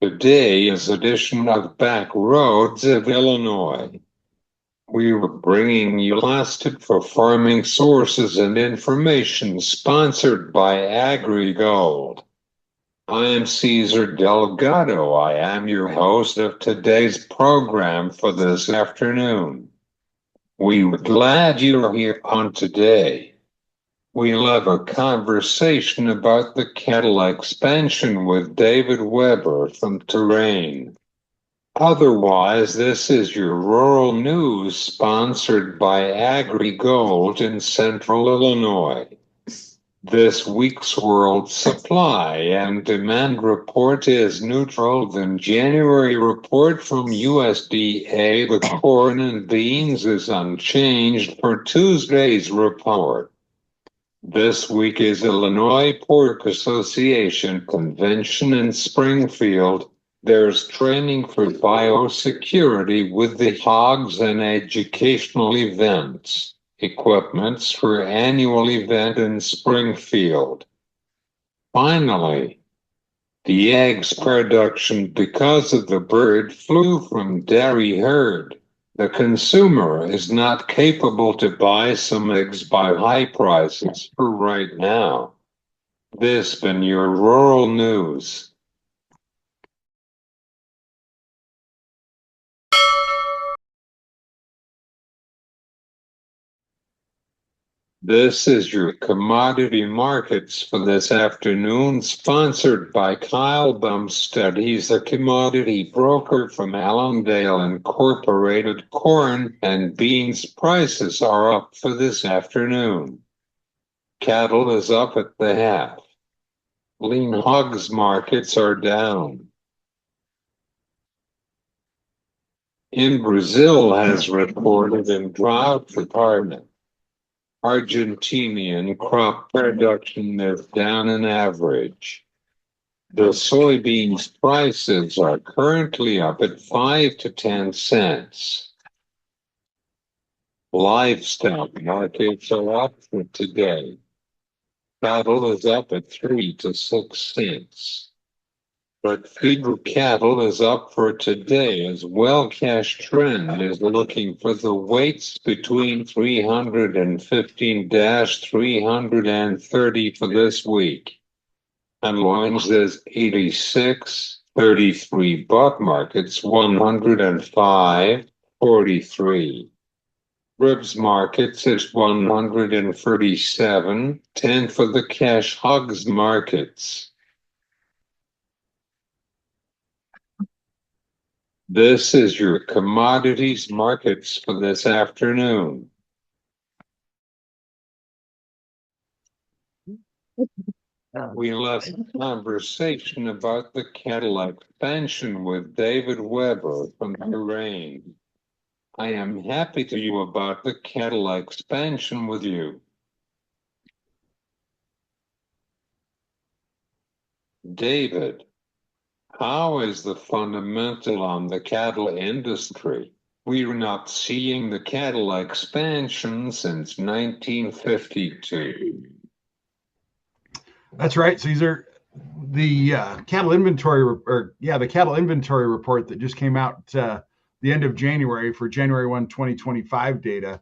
Today is edition of Back Roads of Illinois. We were bringing you lasted for farming sources and information sponsored by AgriGold. I am Cesar Delgado. I am your host of today's program for this afternoon. We're glad you're here on today. We'll have a conversation about the cattle expansion with David Weber from Terrain. Otherwise, this is your rural news sponsored by AgriGold in Central Illinois. This week's world supply and demand report is neutral. The January report from USDA, the corn and beans, is unchanged for Tuesday's report. This week is Illinois Pork Association Convention in Springfield. There's training for biosecurity with the hogs and educational events. Equipments for annual event in Springfield. Finally, the eggs production because of the bird flu from dairy herd. The consumer is not capable to buy some eggs by high prices for right now. This been your rural news. This is your commodity markets for this afternoon, sponsored by Kyle Bumstead. He's a commodity broker from Allendale Incorporated. Corn and beans prices are up for this afternoon. Cattle is up at the half. Lean hogs markets are down. In Brazil has reported in drought department. Argentinian crop production is down an average. The soybeans prices are currently up at 5 to 10 cents. Livestock markets are up for today. Cattle is up at 3 to 6 cents. But feeder cattle is up for today as well. Cash trend is looking for the weights between 315-330 for this week. And loins is 86, 33 buck markets 105.43. Ribs markets is 137.10 for the cash hogs markets. This is your commodities markets for this afternoon. We'll have a conversation about the cattle expansion with David Weber from Terrain. I am happy to you about the cattle expansion with you. David, how is the fundamental on the cattle industry? We're not seeing the cattle expansion since 1952. That's right, Caesar. The cattle inventory report that just came out the end of January for January 1, 2025 data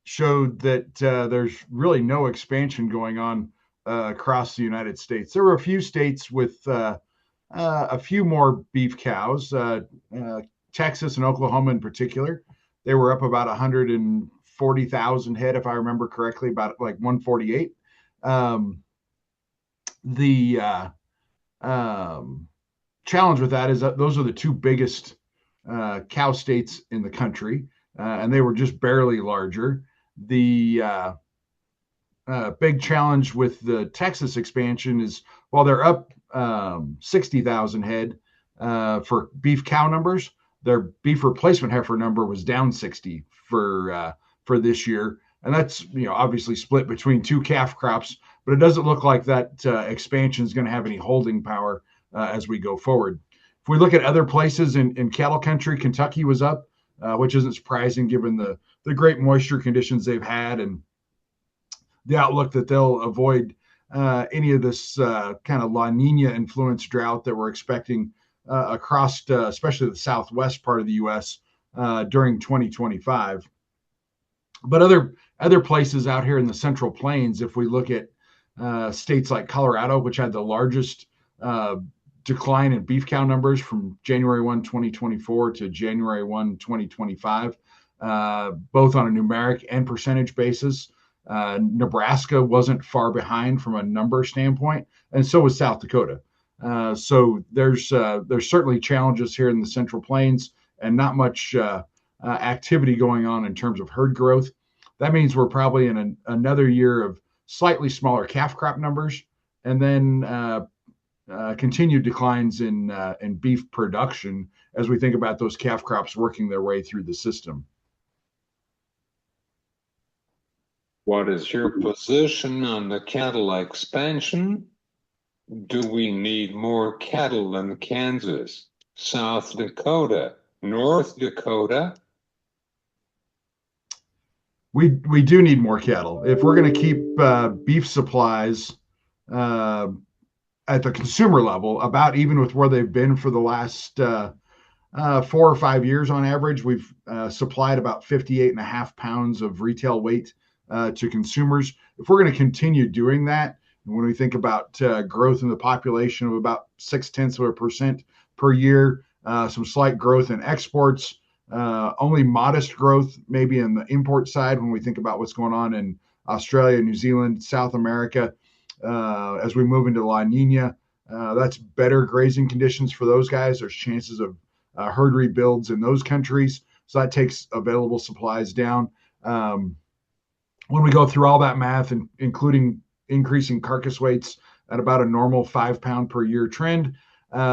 showed that there's really no expansion going on across the United States. There were a few states with a few more beef cows, Texas and Oklahoma in particular. They were up about 140,000 head, if I remember correctly, about like 148. The challenge with that is that those are the two biggest cow states in the country, and they were just barely larger. The big challenge with the Texas expansion is while they're up 60,000 head for beef cow numbers, their beef replacement heifer number was down 60 for this year, and that's obviously split between two calf crops. But it doesn't look like that expansion is going to have any holding power as we go forward. If we look at other places in cattle country, Kentucky was up, which isn't surprising given the great moisture conditions they've had and the outlook that they'll avoid any of this kind of La Nina influenced drought that we're expecting across, especially the southwest part of the U.S. During 2025. But other places out here in the Central Plains, if we look at states like Colorado, which had the largest uh, decline in beef cow numbers from January 1, 2024 to January 1, 2025, both on a numeric and percentage basis. Nebraska wasn't far behind from a number standpoint, and so was South Dakota. So there's certainly challenges here in the Central Plains, and not much activity going on in terms of herd growth. That means we're probably in another year of slightly smaller calf crop numbers, and then continued declines in beef production as we think about those calf crops working their way through the system. What is your position on the cattle expansion? Do we need more cattle in Kansas, South Dakota, North Dakota? We do need more cattle if we're going to keep beef supplies at the consumer level about even with where they've been for the last 4 or 5 years on average. We've supplied about 58.5 pounds of retail weight to consumers. If we're going to continue doing that, when we think about growth in the population of about 0.6% per year, some slight growth in exports, only modest growth maybe in the import side when we think about what's going on in Australia, New Zealand, South America, as we move into La Nina. That's better grazing conditions for those guys. There's chances of herd rebuilds in those countries. So that takes available supplies down. When we go through all that math, and including increasing carcass weights at about a normal 5 pound per year trend,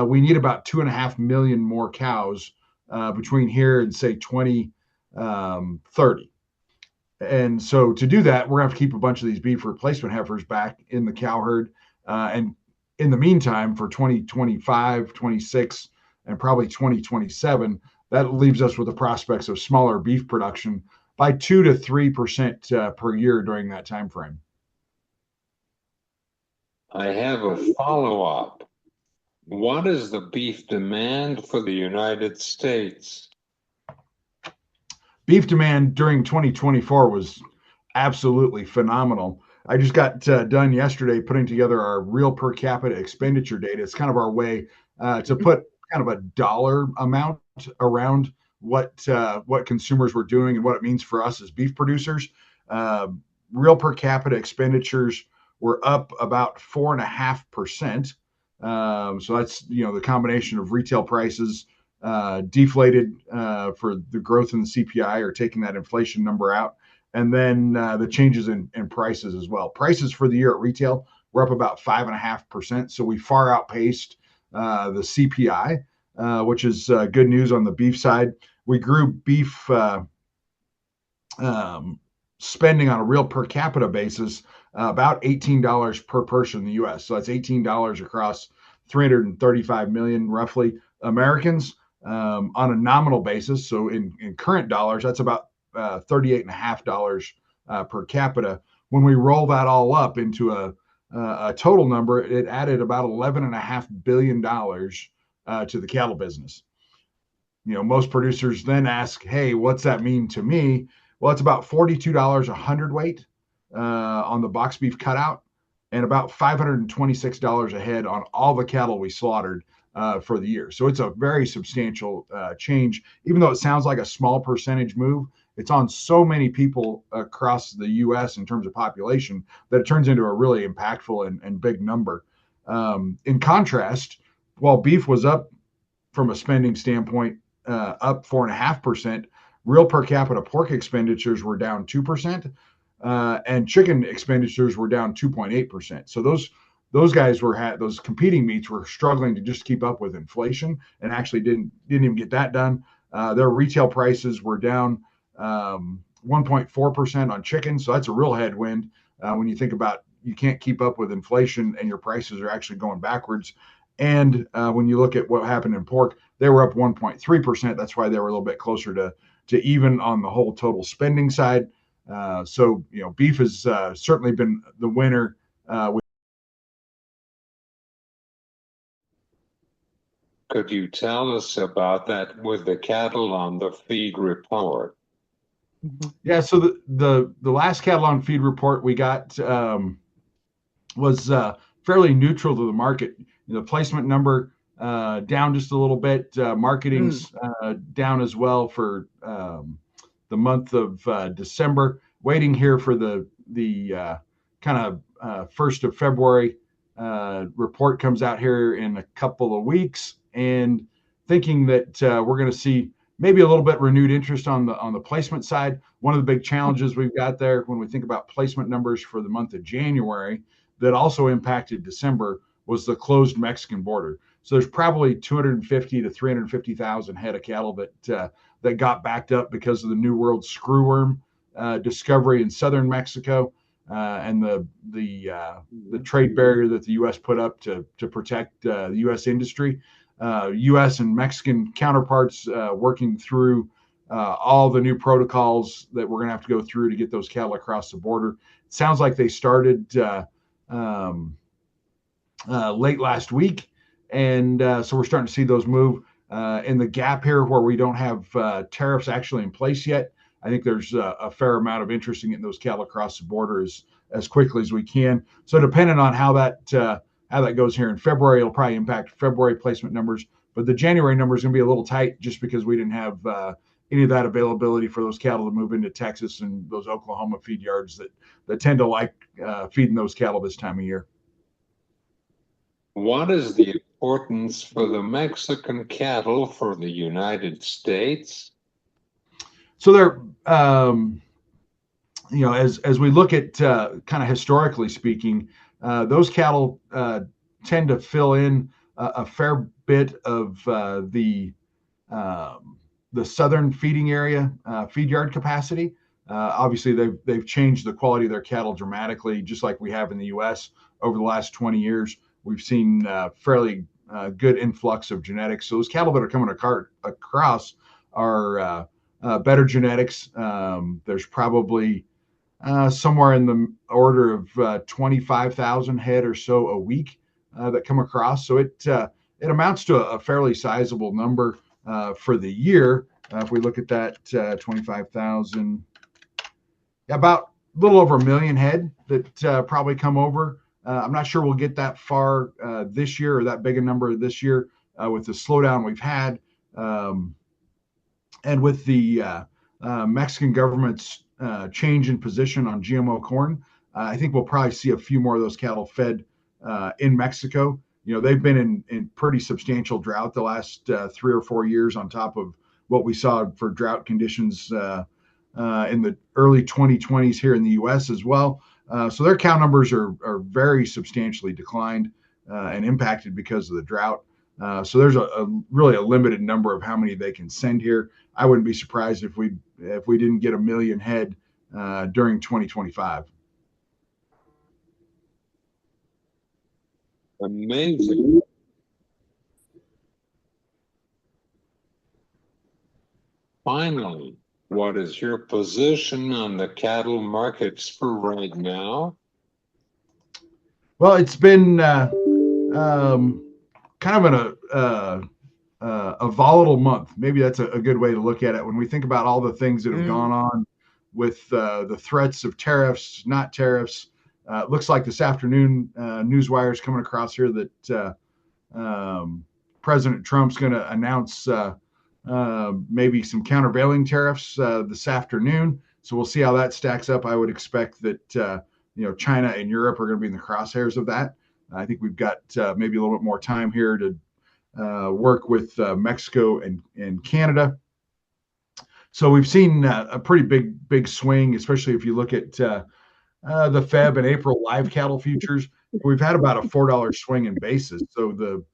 we need about 2.5 million more cows between here and say 2030. And so to do that, we're going to have to keep a bunch of these beef replacement heifers back in the cow herd. And in the meantime, for 2025, 26, and probably 2027, that leaves us with the prospects of smaller beef production by 2 to 3% per year during that time frame. I have a follow-up. What is the beef demand for the United States? Beef demand during 2024 was absolutely phenomenal. I just got done yesterday putting together our real per capita expenditure data. It's kind of our way to put kind of a dollar amount around what consumers were doing and what it means for us as beef producers. Real per capita expenditures were up about 4.5%. So that's the combination of retail prices deflated for the growth in the CPI, or taking that inflation number out, and then the changes in prices as well. Prices for the year at retail were up about 5.5%. So we far outpaced the CPI, which is good news on the beef side. We grew beef spending on a real per capita basis about $18 per person in the U.S. So that's $18 across 335 million roughly Americans on a nominal basis. So in current dollars, that's about $38.50 per capita. When we roll that all up into a total number, it added about $11.5 billion to the cattle business. Most producers then ask, hey, what's that mean to me? Well, it's about $42 a hundredweight on the box beef cutout, and about $526 a head on all the cattle we slaughtered for the year. So it's a very substantial change. Even though it sounds like a small percentage move, it's on so many people across the U.S. in terms of population that it turns into a really impactful and big number. In contrast, while beef was up from a spending standpoint, up 4.5%, real per capita pork expenditures were down 2%, and chicken expenditures were down 2.8%. So those guys those competing meats were struggling to just keep up with inflation, and actually didn't even get that done. Their retail prices were down 1.4% on chicken, so that's a real headwind when you think about you can't keep up with inflation and your prices are actually going backwards. And when you look at what happened in pork, they were up 1.3%. That's why they were a little bit closer to even on the whole total spending side. So beef has certainly been the winner. could you tell us about that with the cattle on the feed report? Yeah, so the last cattle on feed report we got was fairly neutral to the market. The placement number down just a little bit. Marketing's down as well for the month of December. Waiting here for the kind of 1st of February report comes out here in a couple of weeks, and thinking that we're going to see maybe a little bit renewed interest on the placement side. One of the big challenges we've got there when we think about placement numbers for the month of January that also impacted December was the closed Mexican border. So there's probably 250 to 350,000 head of cattle that got backed up because of the New World screwworm discovery in southern Mexico and the trade barrier that the U.S. put up to protect the U.S. industry. U.S. and Mexican counterparts working through all the new protocols that we're going to have to go through to get those cattle across the border. It sounds like they started late last week, and so we're starting to see those move. In the gap here where we don't have tariffs actually in place yet, I think there's a fair amount of interest in getting those cattle across the border as quickly as we can. So depending on how that goes here in February, it'll probably impact February placement numbers. But the January number is going to be a little tight just because we didn't have any of that availability for those cattle to move into Texas and those Oklahoma feed yards that tend to like feeding those cattle this time of year. What is the importance for the Mexican cattle for the United States? So they're, as we look at kind of historically speaking, those cattle tend to fill in a fair bit of the southern feeding area feed yard capacity. Obviously, they've changed the quality of their cattle dramatically, just like we have in the U.S. over the last 20 years. We've seen fairly good influx of genetics. So those cattle that are coming across are better genetics. There's probably somewhere in the order of 25,000 head or so a week that come across. So it amounts to a fairly sizable number for the year. If we look at that 25,000, about a little over 1 million head that probably come over. I'm not sure we'll get that far this year or that big a number this year with the slowdown we've had. And with the Mexican government's change in position on GMO corn, I think we'll probably see a few more of those cattle fed in Mexico. They've been in pretty substantial drought the last 3 or 4 years on top of what we saw for drought conditions in the early 2020s here in the U.S. as well. So their cow numbers are very substantially declined and impacted because of the drought. So there's really a limited number of how many they can send here. I wouldn't be surprised if we didn't get 1 million head during 2025. Amazing. Finally, what is your position on the cattle markets for right now? Well, it's been kind of a volatile month. Maybe that's a good way to look at it. When we think about all the things that have gone on with the threats of tariffs, not tariffs, it looks like this afternoon, newswire is coming across here that President Trump's going to announce maybe some countervailing tariffs this afternoon. So we'll see how that stacks up. I would expect that China and Europe are going to be in the crosshairs of that. I think we've got maybe a little bit more time here to work with Mexico and Canada. So we've seen a pretty big swing, especially if you look at the Feb and April live cattle futures. We've had about a $4 swing in basis. So the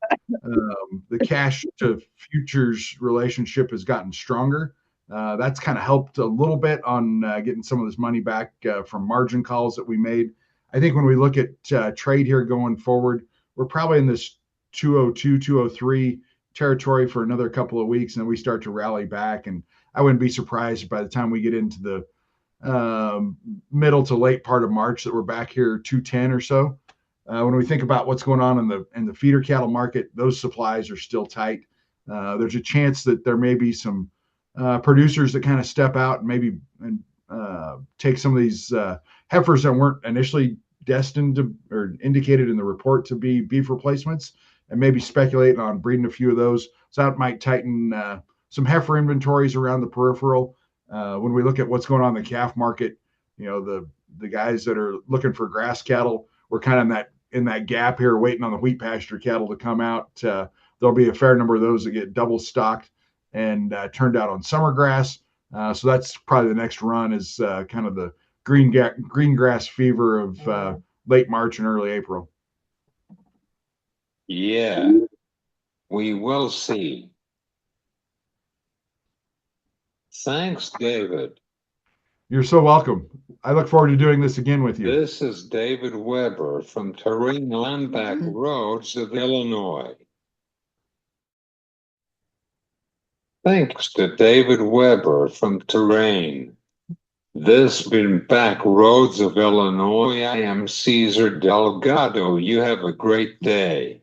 cash to futures relationship has gotten stronger. That's kind of helped a little bit on getting some of this money back from margin calls that we made. I think when we look at trade here going forward, we're probably in this 202, 203 territory for another couple of weeks, and then we start to rally back. And I wouldn't be surprised by the time we get into the middle to late part of March that we're back here 210 or so. When we think about what's going on in the feeder cattle market, those supplies are still tight. There's a chance that there may be some producers that kind of step out and maybe take some of these heifers that weren't initially destined to or indicated in the report to be beef replacements, and maybe speculate on breeding a few of those. So that might tighten some heifer inventories around the peripheral. When we look at what's going on in the calf market, the guys that are looking for grass cattle, we're kind of in that gap here, waiting on the wheat pasture cattle to come out. There'll be a fair number of those that get double stocked and turned out on summer grass. So that's probably the next run is kind of the green grass fever of late March and early April. Yeah, we will see. Thanks, David. You're so welcome. I look forward to doing this again with you. This is David Weber from Terrain Landback Roads of Illinois. Thanks to David Weber from Terrain. This been Back Roads of Illinois. I am Cesar Delgado. You have a great day.